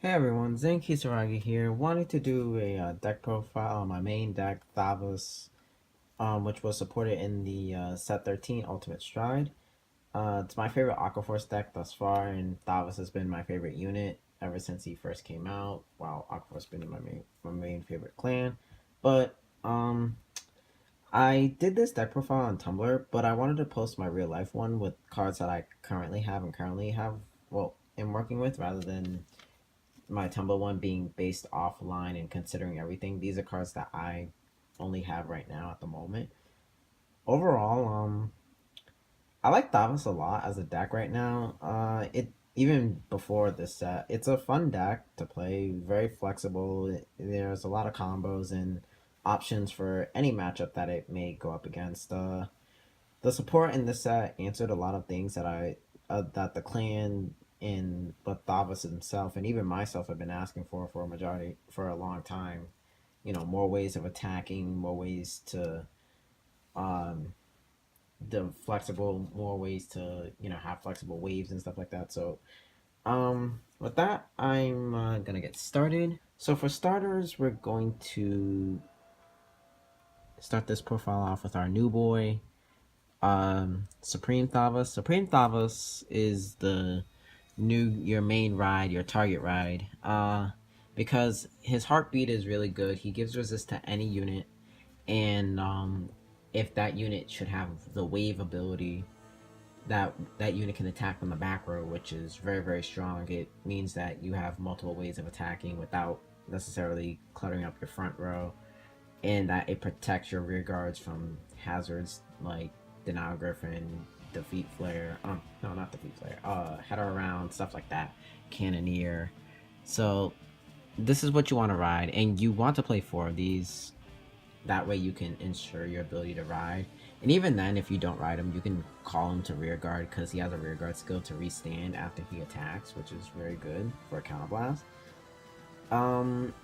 Hey everyone, Zenki Saragi here. Wanted to do a deck profile on my main deck, Thavas, which was supported in the set 13 Ultimate Stride. It's my favorite Aquaforce deck thus far, and Thavas has been my favorite unit ever since he first came out. While Aquaforce has been my main favorite clan, but I did this deck profile on Tumblr, but I wanted to post my real life one with cards that I currently have, well, am working with rather than my Tumblr one being based offline and considering everything. These are cards that I only have right now at the moment. Overall, I like Thavas a lot as a deck right now. It even before this set, it's a fun deck to play. Very flexible. There's a lot of combos and options for any matchup that it may go up against. The support in this set answered a lot of things that the clan in but Thavas himself and even myself have been asking for a long time. More ways of attacking, more ways to um more ways to have flexible waves and stuff like that. So with that, I'm gonna get started. So for starters, we're going to start this profile off with our new boy, Supreme Thavas. Supreme Thavas is your main ride, your target ride. Because his heartbeat is really good. He gives resist to any unit, and if that unit should have the wave ability, that unit can attack from the back row, which is very very strong. It means that you have multiple ways of attacking without necessarily cluttering up your front row, and that it protects your rear guards from hazards like Denial Griffin, Defeat Flare, no, not Defeat Flare, Header Around, stuff like that, Cannoneer. So this is what you want to ride, and you want to play 4 of these. That way you can ensure your ability to ride. And even then, if you don't ride him, you can call him to rear guard because he has a rear guard skill to restand after he attacks, which is very good for a counterblast.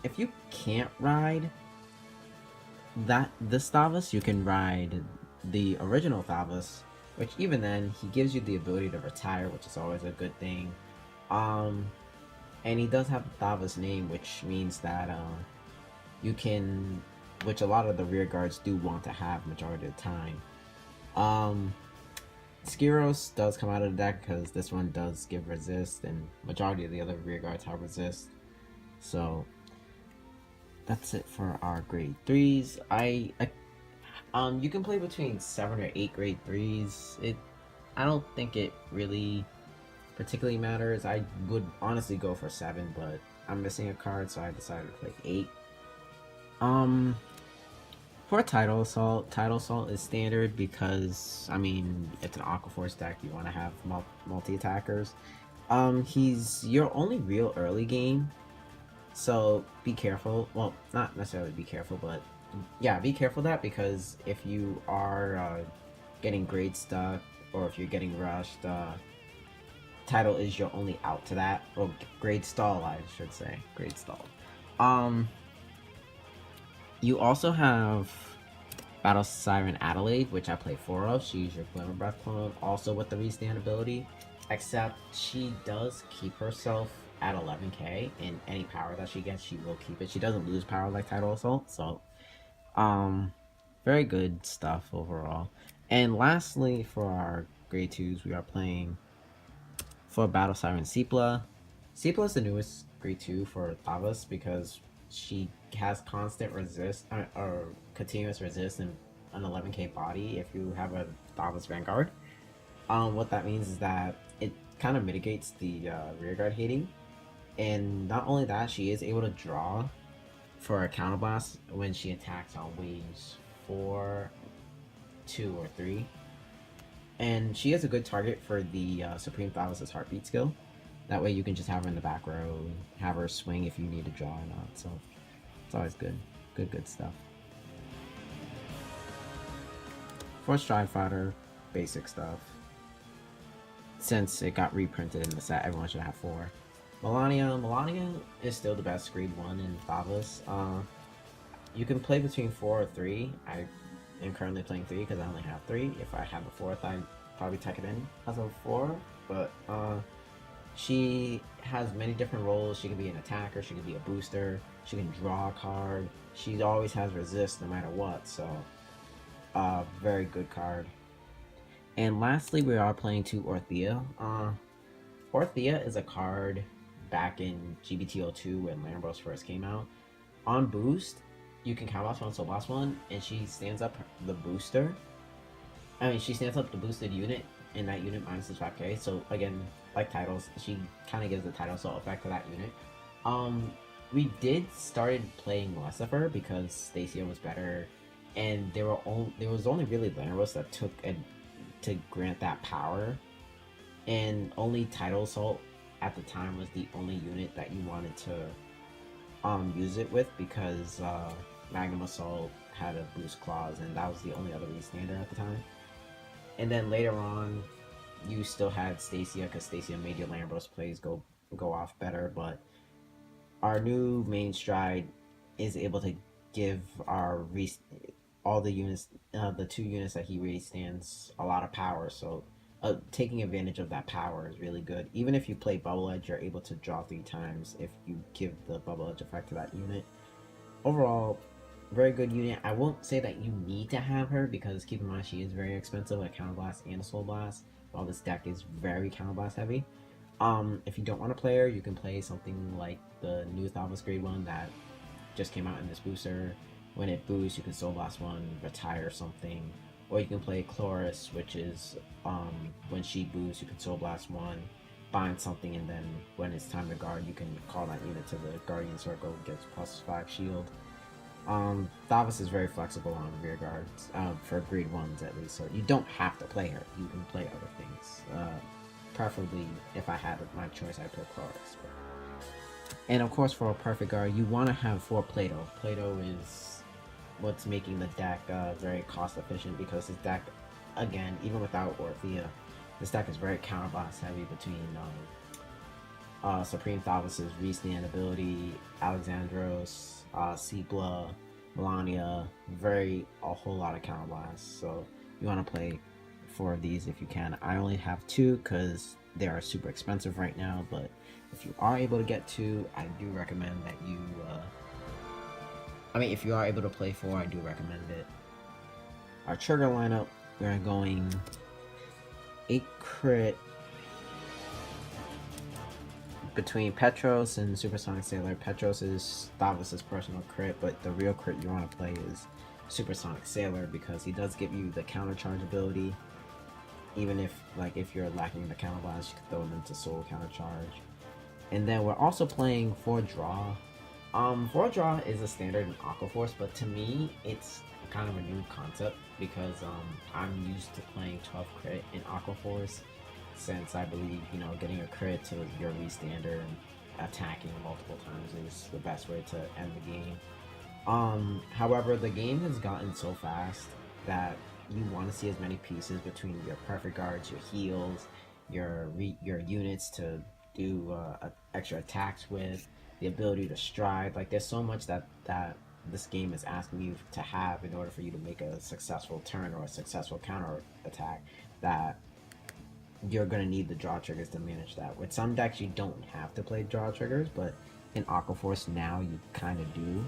If you can't ride this Thavas, you can ride the original Thavas, which even then he gives you the ability to retire, which is always a good thing. And he does have the Thavas name, which means that you can, which a lot of the rear guards do want to have majority of the time. Skiros does come out of the deck because this one does give resist, and majority of the other rear guards have resist. So that's it for our grade 3s. You can play between 7 or 8 grade 3s. I don't think it really particularly matters. I would honestly go for 7, but I'm missing a card, so I decided to play 8. For Tidal Assault is standard because, I mean, it's an Aquaforce deck. You want to have multi-attackers. He's your only real early game, so be careful. Well, not necessarily be careful, but yeah, be careful of that, because if you are getting grade stuck or if you're getting rushed, Tidal is your only out to that. Or grade stall, I should say. Grade stall. You also have Battle Siren Adelaide, which I play 4 of. She's your Glimmer Breath clone, also with the restand ability. Except she does keep herself at 11k, and any power that she gets, she will keep it. She doesn't lose power like Tidal Assault, so very good stuff overall. And lastly, for our grade 2s, we are playing for Battle Siren Sepla. Sepla is the newest grade 2 for Thavas because she has constant resist or continuous resist in an 11k body if you have a Thavas Vanguard. What that means is that it kind of mitigates the rear guard hating, and not only that, she is able to draw for a counterblast when she attacks on waves 4, 2, or 3. And she is a good target for the Supreme Thavas' Heartbeat skill. That way you can just have her in the back row and have her swing if you need to draw or not. So it's always good. Good stuff. For Stride Fighter, basic stuff. Since it got reprinted in the set, everyone should have 4. Melania is still the best grade 1 in Thavas. You can play between 4 or 3. I am currently playing 3 because I only have 3. If I had the 4th, I'd probably tuck it in as a 4. But She has many different roles. She can be an attacker, she can be a booster, she can draw a card. She always has resist no matter what, so very good card. And lastly, we are playing 2 Orthea. Orthea is a card back in G-BT13 when Lambros first came out. On boost, you can counterblast one, so blast one, and she stands up the booster. She stands up the boosted unit, and that unit minuses 5k. So again, like titles, she kind of gives the title assault effect to that unit. We did started playing less of her because Stacia was better, and there was only really Lambros that took to grant that power, and only title assault at the time was the only unit that you wanted to use it with, because Magnum Assault had a boost clause, and that was the only other restander at the time. And then later on, you still had Stacia, because Stacia made your Lambros plays go off better, but our new main stride is able to give all the units, the 2 units that he restands, a lot of power, so taking advantage of that power is really good. Even if you play Bubble Edge, you're able to draw 3 times if you give the Bubble Edge effect to that unit. Overall, very good unit. I won't say that you need to have her, because keep in mind she is very expensive, like Counterblast and Soul Blast, while this deck is very Counterblast heavy. If you don't want to play her, you can play something like the new Thavas Grade 1 that just came out in this booster. When it boosts, you can Soul Blast one, retire something, or you can play Chloris, which is when she boosts, you can Soul Blast one, bind something, and then when it's time to guard, you can call that unit to the Guardian Circle, gets +5 shield. Thavas is very flexible on rear guards, for grade 1s at least, so you don't have to play her. You can play other things. Preferably, if I had my choice, I'd play Chloris. And of course, for a perfect guard, you want to have 4 Plato. Plato is what's making the deck very cost efficient, because this deck, again, even without Orthea, this deck is very counterblast heavy between Supreme Thavas' restand ability, Alexandros, Sepla, Melania, a whole lot of counterblast. So you want to play 4 of these if you can. I only have 2 because they are super expensive right now, but if you are able to get 2, I do recommend that you if you are able to play 4, I do recommend it. Our trigger lineup, we're going 8 crit between Petros and Supersonic Sailor. Petros is Thavas' personal crit, but the real crit you want to play is Supersonic Sailor, because he does give you the counter charge ability. Even if you're lacking the counter blast, you can throw him into Soul counter charge. And then we're also playing 4 Draw. 4 Draw is a standard in Aqua Force, but to me it's kind of a new concept, because I'm used to playing 12 crit in Aqua Force, since I believe getting a crit to your restander and attacking multiple times is the best way to end the game. However, the game has gotten so fast that you want to see as many pieces between your perfect guards, your heals, your units to do extra attacks with, the ability to stride. Like, there's so much that this game is asking you to have in order for you to make a successful turn or a successful counter attack, that you're going to need the draw triggers to manage that. With some decks, you don't have to play draw triggers, but in Aqua Force now you kind of do.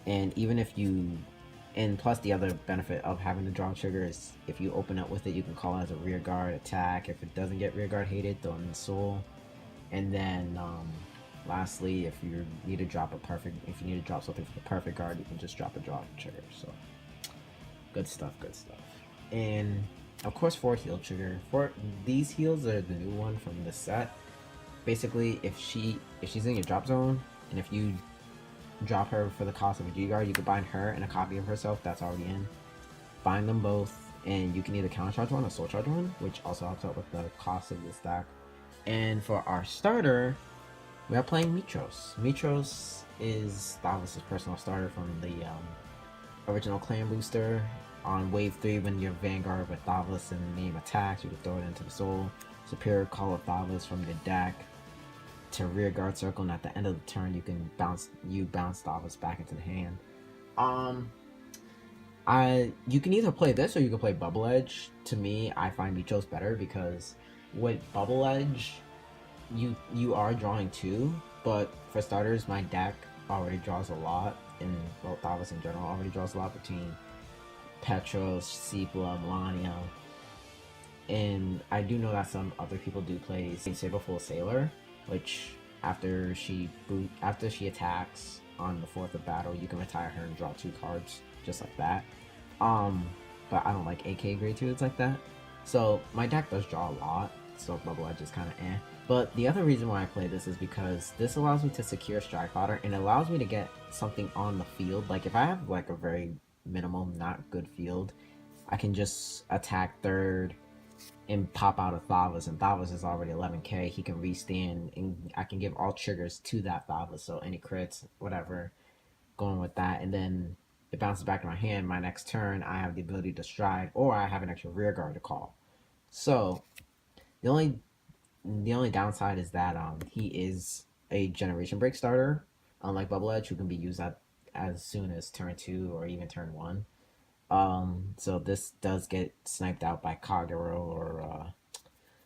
And even if you... And plus, the other benefit of having the draw trigger is if you open up with it, you can call it as a rear guard attack. If it doesn't get rear guard hated, throw it in Soul. And then lastly, if you need to drop something for the perfect guard, you can just drop a draw trigger. So good stuff, good stuff. And of course, 4 heal trigger. These heals are the new one from the set. Basically, if she's in your drop zone, and if you drop her for the cost of a G-Guard, you can bind her and a copy of herself that's already in. Bind them both, and you can either counter charge one or soul charge one, which also helps out with the cost of the stack. And for our starter, we are playing Mitros. Mitros is Thavas' personal starter from the original clan booster. On wave 3, when your Vanguard with Thavas and the name attacks, you can throw it into the Soul. Superior Call of Thavas from your deck to rear guard circle, and at the end of the turn you can bounce Thavas back into the hand. You can either play this or you can play Bubble Edge. To me, I find Mitros better, because with Bubble Edge, you are drawing 2, but for starters, my deck already draws a lot, and well, Thavas in general already draws a lot between Petros, Sepla, Melania, and I do know that some other people do play Saberful Sailor, which after she attacks on the 4th of battle, you can retire her and draw 2 cards just like that. But I don't like AK grade 2s like that. So my deck does draw a lot, so Bubble Edge is kind of eh. But the other reason why I play this is because this allows me to secure strike fodder and it allows me to get something on the field. Like if I have like a very minimal, not good field, I can just attack 3rd and pop out a Thavas, and Thavas is already 11k. He can restand, and I can give all triggers to that Thavas, so any crits, whatever, going with that, and then it bounces back to my hand. My next turn, I have the ability to stride, or I have an extra rear guard to call. So the only downside is that he is a generation break starter, unlike Bubble Edge, who can be used at as soon as turn 2 or even turn 1. So this does get sniped out by Kagero or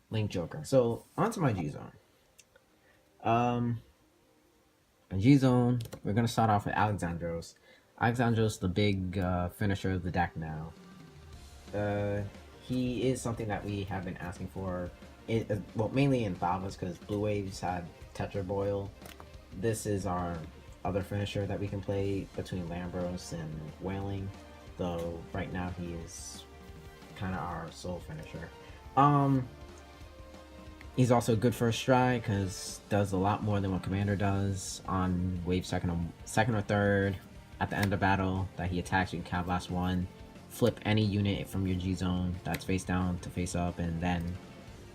Link Joker. So onto my G Zone. My G Zone, we're gonna start off with Alexandros. Alexandros, the big finisher of the deck now. He is something that we have been asking for. Well, mainly in Thavas, because Blue Waves had Tetra Boil. This is our other finisher that we can play between Lambros and Wailing. Though right now he is kind of our sole finisher. He's also good for a strike because does a lot more than what Commander does on wave second or 3rd. At the end of battle that he attacks, you can Cav Blast 1, flip any unit from your G zone that's face down to face up, and then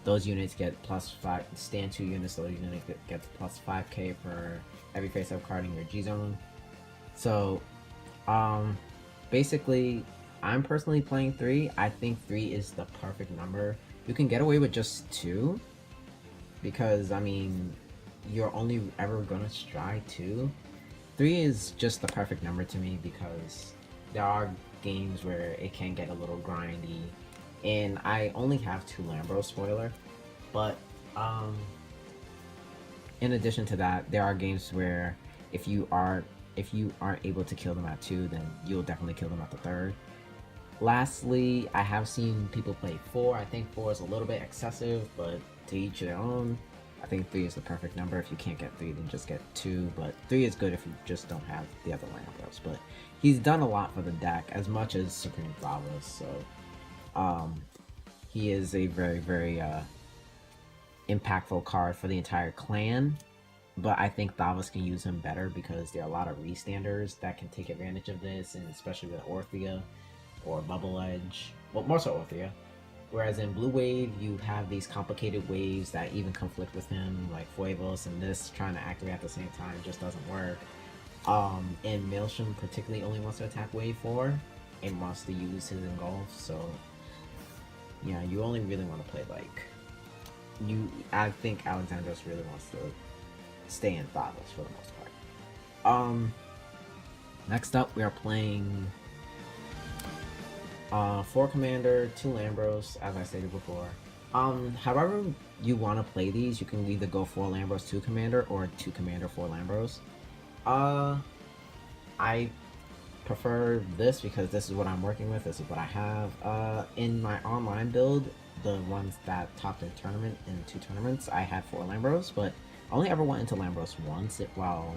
those units get +5. Stand 2 units, so those units gets +5k for every face up card in your G zone. So basically, I'm personally playing 3. I think 3 is the perfect number. You can get away with just 2, because, I mean, you're only ever gonna stride 2. 3 is just the perfect number to me, because there are games where it can get a little grindy, and I only have 2 Lambros, spoiler, but, in addition to that, there are games where if you aren't able to kill them at 2, then you'll definitely kill them at the 3rd. Lastly, I have seen people play 4. I think 4 is a little bit excessive, but to each their own. I think 3 is the perfect number. If you can't get 3, then just get 2, but 3 is good if you just don't have the other Lambros. But he's done a lot for the deck, as much as Supreme Thavas, so he is a very, very impactful card for the entire clan. But I think Thavas can use him better because there are a lot of restanders that can take advantage of this, and especially with Orthea or Bubble Edge. Well, more so Orthea. Whereas in Blue Wave, you have these complicated waves that even conflict with him, like Fuevos, and this trying to activate at the same time just doesn't work. And Maelstrom particularly only wants to attack Wave 4 and wants to use his Engulf, so yeah, you only really want to play like... I think Alexandros really wants to stay in Thavas for the most part. Next up, we are playing 4 Commander, 2 Lambros, as I stated before. However you want to play these, you can either go 4 Lambros, 2 Commander, or 2 Commander, 4 Lambros. I prefer this because this is what I'm working with, this is what I have. In my online build, the ones that topped the tournament in 2 tournaments, I had 4 Lambros, but I only ever went into Lambros once while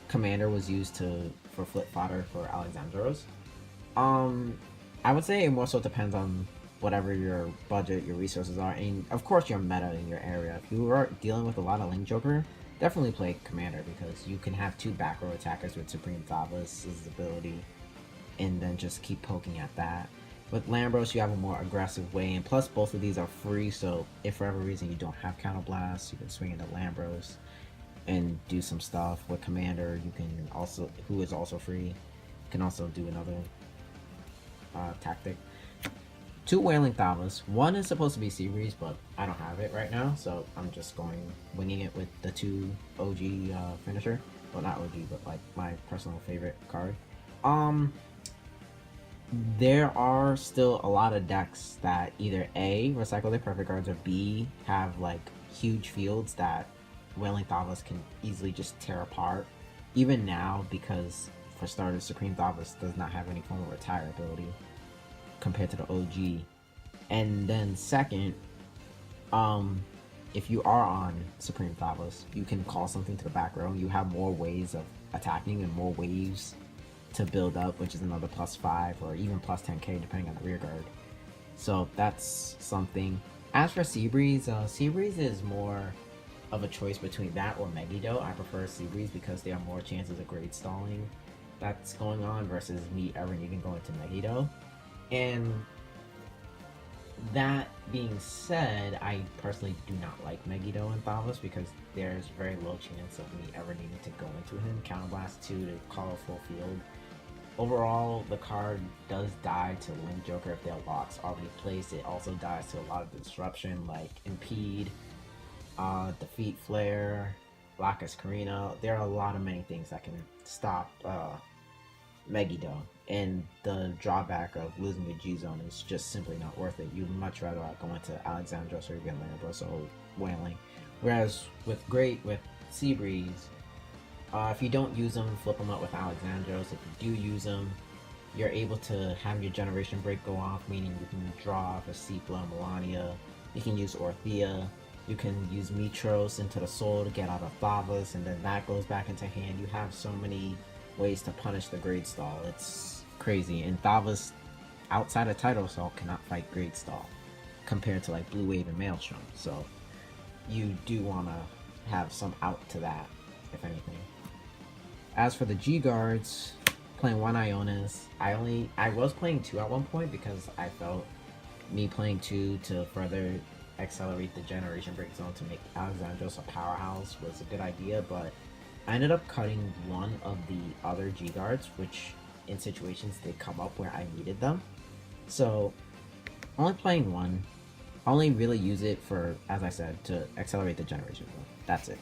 Commander was used for flip fodder for Alexandros. I would say it more so depends on whatever your budget, your resources are, and of course your meta in your area. If you are dealing with a lot of Link Joker, definitely play Commander because you can have 2 back row attackers with Supreme Thavas' ability, and then just keep poking at that. With Lambros, you have a more aggressive way, and plus both of these are free, so if for whatever reason you don't have Counter Blast, you can swing into Lambros and do some stuff. With Commander, you can also, who is also free, you can also do another tactic. 2 Wailing Thavas. 1 is supposed to be Seabreeze, but I don't have it right now, so I'm just winging it with the 2 OG finisher. Well, not OG, but like my personal favorite card. There are still a lot of decks that either A, recycle their perfect cards, or B, have like huge fields that Wailing Thavas can easily just tear apart. Even now, because for starters, Supreme Thavas does not have any form of retire ability compared to the OG. And then second, if you are on Supreme Thavas, you can call something to the back row. You have more ways of attacking and more waves to build up, which is another +5 or even +10k depending on the rear guard. So that's something. As for Seabreeze, Seabreeze is more of a choice between that or Megiddo. I prefer Seabreeze because there are more chances of grade stalling that's going on versus me ever needing to go into Megiddo. And that being said, I personally do not like Megiddo and Thavas because there's very low chance of me ever needing to go into him. Counterblast 2 to call a full field. Overall, the card does die to Link Joker if their locks already placed. It also dies to a lot of disruption like Impede, Defeat Flare, Lacus Carina. There are a lot of many things that can stop Megiddo, and the drawback of losing the G-Zone is just simply not worth it. You'd much rather go into Alexandros or even Lambros or Wailing. Whereas with Seabreeze, if you don't use them, flip them up with Alexandros. If you do use them, you're able to have your Generation Break go off, meaning you can draw off a Sepla, Melania. You can use Orthea. You can use Mitros into the soul to get out of Thavas, and then that goes back into hand. You have so many ways to punish the grade stall. It's crazy. And Thavas, outside of Title Assault, cannot fight grade stall compared to like Blue Wave and Maelstrom. So you do want to have some out to that, if anything. As for the G guards, playing one Ionis. I was playing 2 at one point because I felt me playing 2 to further accelerate the Generation Break Zone to make Alexandros a powerhouse was a good idea, but I ended up cutting one of the other G guards, which in situations did come up where I needed them. So only playing one. I only really use it for, as I said, to accelerate the Generation Zone. That's it.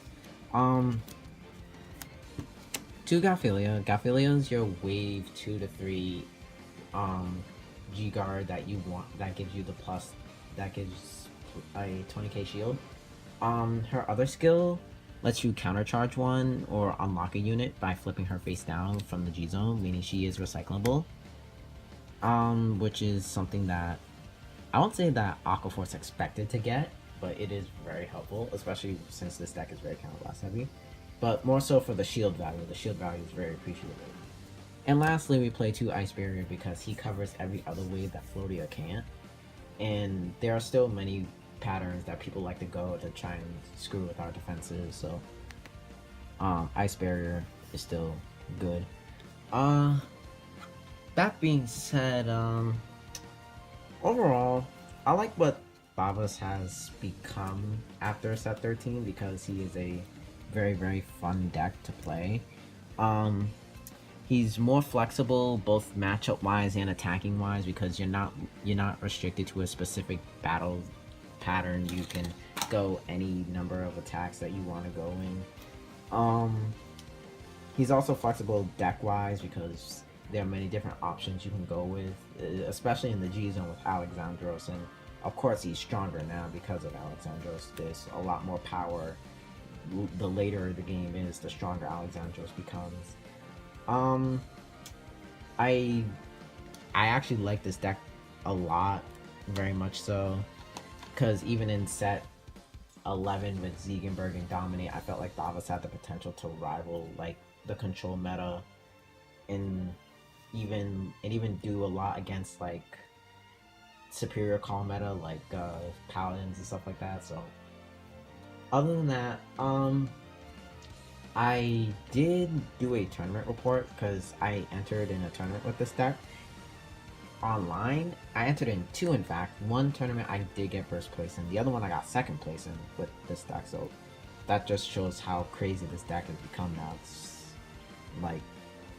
2 Galphilia. Galphilia is your wave 2 to 3 G guard that you want, that gives you the plus, that gives a 20k shield. Her other skill lets you countercharge one or unlock a unit by flipping her face down from the G zone, meaning she is recyclable. Which is something that I won't say that Aquaforce expected to get, but it is very helpful, especially since this deck is very counterblast heavy. But more so for the shield value. The shield value is very appreciated. And lastly, we play 2 Ice Barrier because he covers every other wave that Floatia can't. And there are still many patterns that people like to go to try and screw with our defenses, so Ice Barrier is still good. That being said, overall, I like what Thavas has become after set 13 because he is a very, very fun deck to play. He's more flexible both matchup wise and attacking wise because you're not restricted to a specific battle pattern. You can go any number of attacks that you want to go in. He's also flexible deck wise because there are many different options you can go with, especially in the G zone with Alexandros, and of course he's stronger now because of Alexandros. There's a lot more power. The later the game is, the stronger Alexandros becomes. I actually like this deck a lot, very much so, because even in set 11 with Ziegenberg and Dominate, I felt like Thavas had the potential to rival like the control meta, and even do a lot against like superior call meta like paladins and stuff like that. So other than that, I did do a tournament report because I entered in a tournament with this deck online. I entered in 2, in fact. One tournament I did get first place in, the other one I got second place in with this deck, so that just shows how crazy this deck has become now. It's like,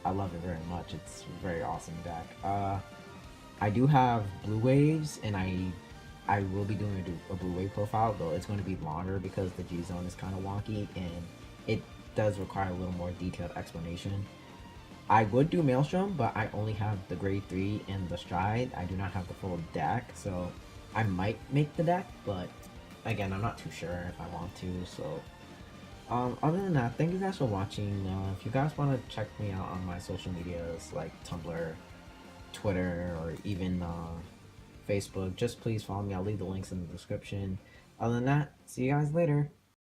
I love it very much. It's a very awesome deck. I do have blue waves, and I will be doing a blue wave profile, though it's going to be longer because the G zone is kind of wonky and it does require a little more detailed explanation. I would do Maelstrom, but I only have the grade 3 and the Stride. I do not have the full deck, so I might make the deck, but again, I'm not too sure if I want to. So Other than that, thank you guys for watching. If you guys want to check me out on my social medias like Tumblr, Twitter, or even Facebook, just please follow me. I'll leave the links in the description. Other than that, see you guys later.